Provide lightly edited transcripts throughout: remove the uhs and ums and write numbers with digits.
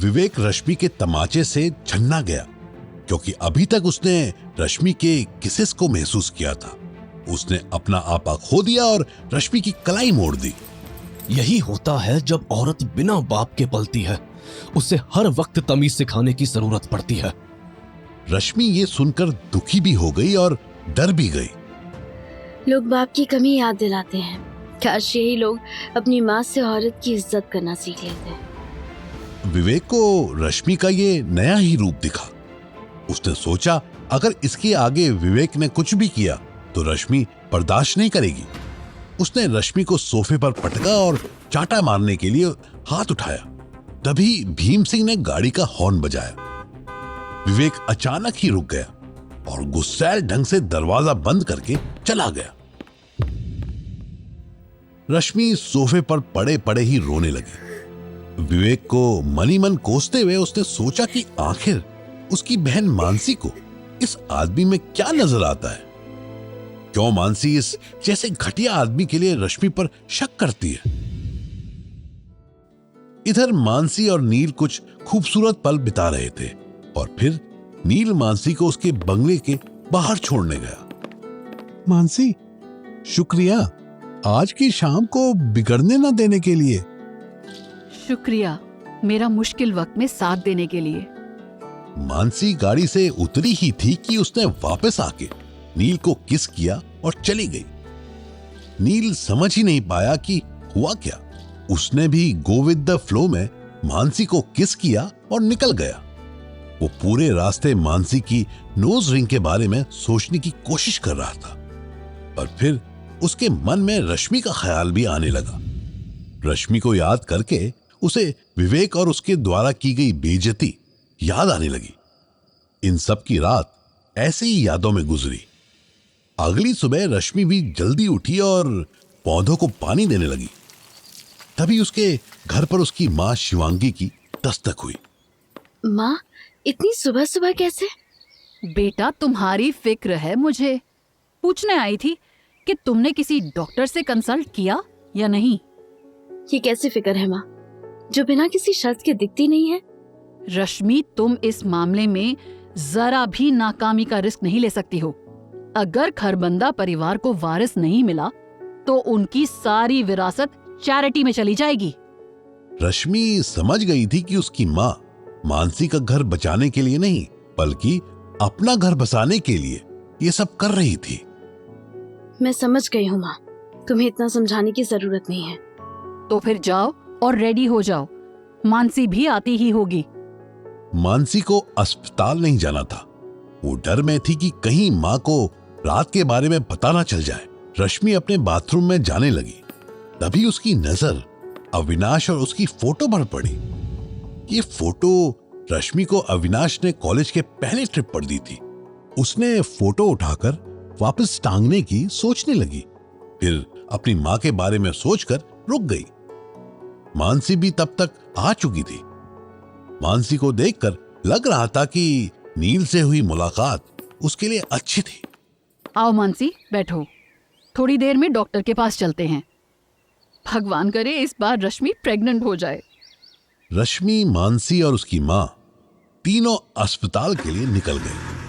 विवेक रश्मि के तमाचे से छन्ना गया, क्योंकि अभी तक उसने रश्मि के किसेस को महसूस किया था। उसने अपना आपा खो दिया और रश्मि की कलाई मोड़ दी। यही होता है जब औरत बिना बाप के पलती है, उसे हर वक्त तमीज सिखाने की जरूरत पड़ती है। रश्मि ये सुनकर दुखी भी हो गई और डर भी गई। लोग बाप की कमी याद दिलाते हैं। काश यही लोग अपनी माँ से औरत की इज्जत करना सीख लेते। विवेक को रश्मि का ये नया ही रूप दिखा। उसने सोचा अगर इसके आगे विवेक ने कुछ भी किया तो रश्मि बर्दाश्त नहीं करेगी। उसने रश्मि को सोफे पर पटका और चांटा मारने के लिए हाथ उठाया। तभी भीम सिंह ने गाड़ी का हॉर्न बजाया। विवेक अचानक ही रुक गया और गुस्सैल ढंग से दरवाजा बंद करके चला गया। रश्मि सोफे पर पड़े पड़े ही रोने लगी। विवेक को मनी मन कोसते हुए उसने सोचा कि आखिर उसकी बहन मानसी को इस आदमी में क्या नजर आता है। क्यों मानसी इस जैसे घटिया आदमी के लिए रश्मि पर शक करती है। इधर मानसी और नील कुछ खूबसूरत पल बिता रहे थे और फिर नील मानसी को उसके बंगले के बाहर छोड़ने गया। मानसी, शुक्रिया आज की शाम को बिगड़ने न देने के लिए। शुक्रिया मेरा मुश्किल वक्त में साथ देने के लिए। मानसी गाड़ी से उतरी ही थी कि उसने वापस आके नील को किस किया और चली गई। नील समझ ही नहीं पाया कि हुआ क्या। उसने भी गो विद द फ्लो में मानसी को किस किया और निकल गया। वो पूरे रास्ते मानसी की नोज रिंग के बारे में सोचने की कोशिश कर रहा था और फिर उसके मन में रश्मि का ख्याल भी आने लगा। रश्मि को याद करके उसे विवेक और उसके द्वारा की गई बेइज्जती याद आने लगी। इन सब की रात ऐसे ही यादों में गुजरी। अगली सुबह रश्मि भी जल्दी उठी और पौधों को पानी देने लगी। तभी उसके घर पर उसकी माँ शिवांगी की दस्तक हुई। माँ, इतनी सुबह सुबह कैसे? बेटा तुम्हारी फिक्र है मुझे। पूछने आई थी कि तुमने किसी डॉक्टर से कंसल्ट किया या नहीं। ये कैसी फिक्र है माँ, जो बिना किसी शर्त के दिखती नहीं है? रश्मि, तुम इस मामले में जरा भी नाकामी का रिस्क नहीं ले सकती हो। अगर खरबंदा परिवार को वारिस नहीं मिला तो उनकी सारी विरासत चैरिटी में चली जाएगी। रश्मि समझ गई थी कि उसकी माँ मानसी का घर बचाने के लिए नहीं बल्कि अपना घर बसाने के लिए ये सब कर रही थी। मैं समझ गई हूँ माँ, तुम्हें इतना समझाने की जरूरत नहीं है। तो फिर जाओ और रेडी हो जाओ, मानसी भी आती ही होगी। मानसी को अस्पताल नहीं जाना था। वो डर में थी कि कहीं माँ को रात के बारे में पता ना चल जाए। रश्मि अपने बाथरूम में जाने लगी। तभी उसकी नजर अविनाश और उसकी फोटो पर पड़ी। ये फोटो रश्मि को अविनाश ने कॉलेज के पहले ट्रिप पर दी थी। उसने फोटो उठाकर वापस टांगने की सोचने लगी, फिर अपनी माँ के बारे में सोचकर रुक गई। मानसी भी तब तक आ चुकी थी। मानसी को देखकर लग रहा था कि नील से हुई मुलाकात उसके लिए अच्छी थी। आओ मानसी, बैठो। थोड़ी देर में डॉक्टर के पास चलते हैं। भगवान करे इस बार रश्मि प्रेग्नेंट हो जाए। रश्मि, मानसी और उसकी माँ तीनों अस्पताल के लिए निकल गए।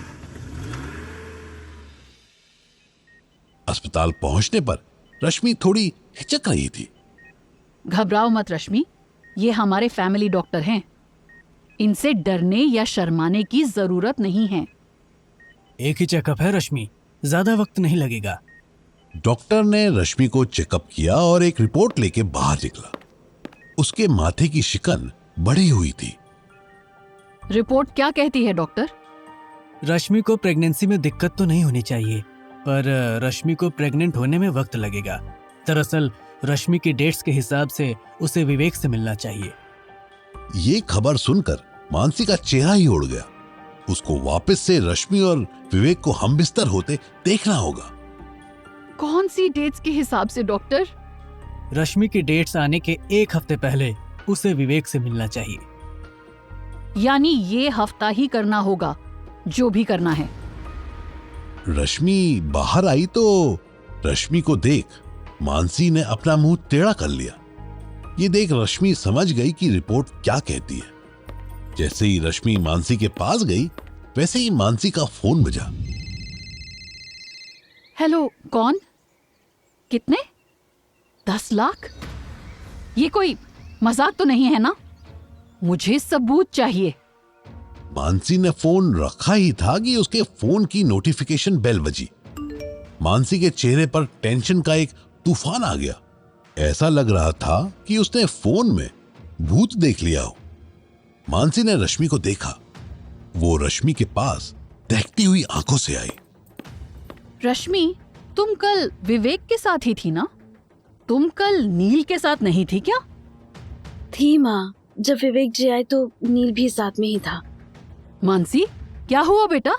अस्पताल पहुंचने पर रश्मि थोड़ी हिचक रही थी। घबराओ मत रश्मि, ये हमारे फैमिली डॉक्टर हैं। इनसे डरने या शर्माने की जरूरत नहीं है। एक ही चेकअप है रश्मि, ज्यादा वक्त नहीं लगेगा। डॉक्टर ने रश्मि को चेकअप किया और एक रिपोर्ट लेके बाहर निकला। उसके माथे की शिकन बढ़ी हुई थी। रिपोर्ट क्या कहती है डॉक्टर? रश्मि को प्रेगनेंसी में दिक्कत तो नहीं होनी चाहिए, पर रश्मि को प्रेग्नेंट होने में वक्त लगेगा। दरअसल रश्मि की डेट्स के हिसाब से उसे विवेक से मिलना चाहिए। ये खबर सुनकर मानसी का चेहरा ही उड़ गया। उसको वापस से रश्मि और विवेक को हमबिस्तर होते देखना होगा। कौन सी डेट्स के हिसाब से डॉक्टर? रश्मि की डेट्स आने के एक हफ्ते पहले उसे विवेक से मिलना चाहिए। यानी ये हफ्ता ही करना होगा, जो भी करना है। रश्मि बाहर आई तो रश्मि को देख मानसी ने अपना मुंह टेढ़ा कर लिया। ये देख रश्मि समझ गई कि रिपोर्ट क्या कहती है। जैसे ही रश्मि मानसी के पास गई वैसे ही मानसी का फोन बजा। हेलो, कौन? कितने? 10 लाख? ये कोई मजाक तो नहीं है ना? मुझे सबूत चाहिए। मानसी ने फोन रखा ही था कि उसके फोन की नोटिफिकेशन बेल बजी। मानसी के चेहरे पर टेंशन का एक तूफान आ गया। ऐसा लग रहा था कि उसने फोन में भूत देख लिया हो। मानसी ने रश्मि को देखा। वो रश्मि के पास दहकती हुई आंखों से आई। रश्मि, तुम कल विवेक के साथ ही थी ना? तुम कल नील के साथ नहीं थी क्या? थी माँ, जब विवेक जी आए तो नील भी साथ में ही था। मानसी, क्या हुआ बेटा?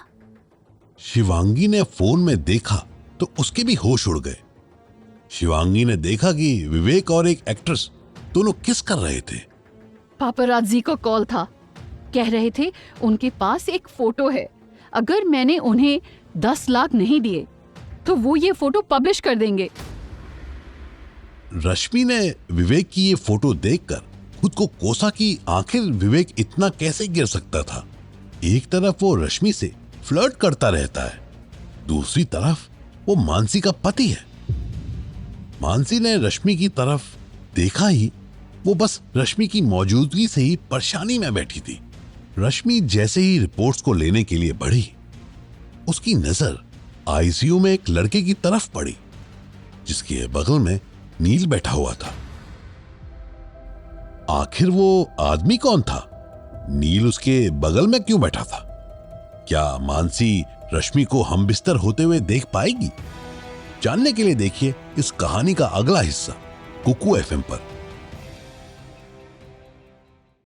शिवांगी ने फोन में देखा तो उसके भी होश उड़ गए। शिवांगी ने देखा कि विवेक और एक एक्ट्रेस दोनों किस कर रहे थे। पापराजी को कॉल था। कह रहे थे उनके पास एक फोटो है, अगर मैंने उन्हें 10 लाख नहीं दिए तो वो ये फोटो पब्लिश कर देंगे। रश्मि ने विवेक की ये फोटो देखकर खुद को कोसा कि आखिर विवेक इतना कैसे गिर सकता था। एक तरफ वो रश्मि से फ्लर्ट करता रहता है, दूसरी तरफ वो मानसी का पति है। मानसी ने रश्मि की तरफ देखा ही वो बस रश्मि की मौजूदगी से ही परेशानी में बैठी थी। रश्मि जैसे ही रिपोर्ट्स को लेने के लिए बढ़ी, उसकी नजर आईसीयू में एक लड़के की तरफ पड़ी जिसके बगल में नील बैठा हुआ था। आखिर वो आदमी कौन था? नील उसके बगल में क्यों बैठा था? क्या मानसी रश्मि को हम बिस्तर होते हुए देख पाएगी? जानने के लिए देखिए इस कहानी का अगला हिस्सा कुकू एफएम पर।